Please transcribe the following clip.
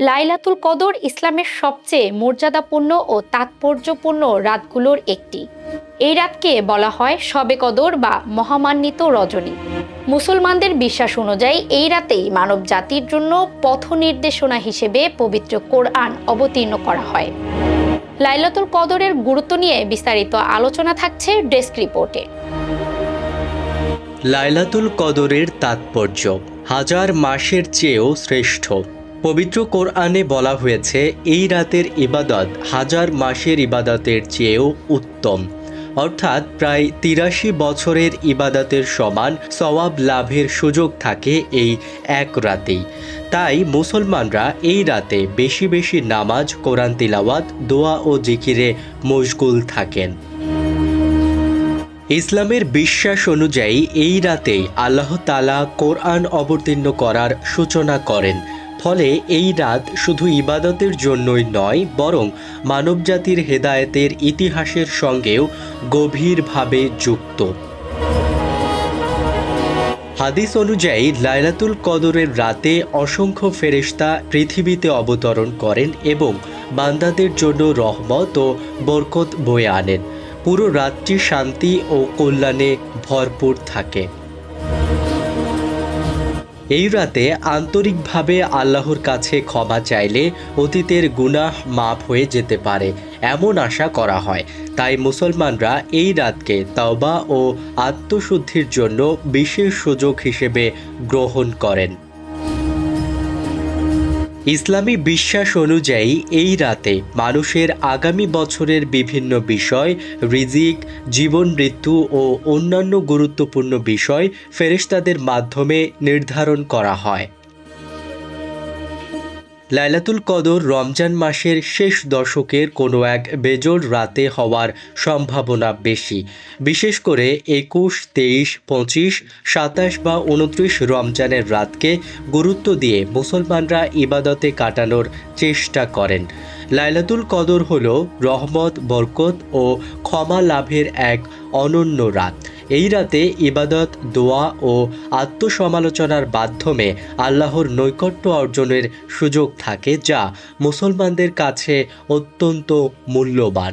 লাইলাতুল কদর ইসলামের সবচেয়ে মর্যাদাপূর্ণ ও তাৎপর্যপূর্ণ রাতগুলোর একটি। এই রাতকে বলা হয় শবে কদর বা মহামান্বিত রজনী। মুসলমানদের বিশ্বাস অনুযায়ী এই রাতেই মানব জাতির জন্য পথ নির্দেশনা হিসেবে পবিত্র কোরআন অবতীর্ণ করা হয়। লাইলাতুল কদরের গুরুত্ব নিয়ে বিস্তারিত আলোচনা থাকছে ডেস্ক রিপোর্টে। লাইলাতুল কদরের তাৎপর্য হাজার মাসের চেয়েও শ্রেষ্ঠ। পবিত্র কোরআনে বলা হয়েছে এই রাতের ইবাদত হাজার মাসের ইবাদতের চেয়েও উত্তম, অর্থাৎ প্রায় ৮৩ বছরের ইবাদতের সমান সওয়াব লাভের সুযোগ থাকে এই এক রাতেই। তাই মুসলমানরা এই রাতে বেশি বেশি নামাজ, কোরআন তিলাওয়াত, দোয়া ও জিকিরে মশগুল থাকেন। ইসলামের বিশ্বাস অনুযায়ী এই রাতেই আল্লাহ তাআলা কোরআন অবতীর্ণ করার সূচনা করেন। ফলে এই রাত শুধু ইবাদতের জন্যই নয়, বরং মানবজাতির হেদায়েতের ইতিহাসের সঙ্গেও গভীরভাবে যুক্ত। হাদিস অনুযায়ী লাইলাতুল কদরের রাতে অসংখ্য ফেরেশতা পৃথিবীতে অবতরণ করেন এবং বান্দাদের জন্য রহমত ও বরকত বয়ে আনেন। পুরো রাতটি শান্তি ও কল্যাণে ভরপুর থাকে। এই রাতে আন্তরিকভাবে আল্লাহর কাছে ক্ষমা চাইলে অতীতের গুনাহ মাফ হয়ে যেতে পারে এমন আশা করা হয়। তাই মুসলমানরা এই রাতকে তওবা ও আত্মশুদ্ধির জন্য বিশেষ সুযোগ হিসেবে গ্রহণ করেন। ইসলামী বিশ্বাস অনুযায়ী এই রাতে মানুষের আগামী বছরের বিভিন্ন বিষয়, রিজিক, জীবন মৃত্যু ও অন্যান্য গুরুত্বপূর্ণ বিষয় ফেরেশতাদের মাধ্যমে নির্ধারণ করা হয়। লাইলাতুল কদর রমজান মাসের শেষ দশকের কোনো এক বেজোড় রাতে হওয়ার সম্ভাবনা বেশি। বিশেষ করে ২১, ২৩, ২৫, ২৭ বা ২৯ রমজানের রাতকে গুরুত্ব দিয়ে মুসলমানরা ইবাদতে কাটানোর চেষ্টা করেন। লাইলাতুল কদর হল রহমত, বরকত ও ক্ষমা লাভের এক অনন্য রাত। এই রাতে ইবাদত, দোয়া ও আত্মসমালোচনার মাধ্যমে আল্লাহর নৈকট্য অর্জনের সুযোগ থাকে, যা মুসলমানদের কাছে অত্যন্ত মূল্যবান।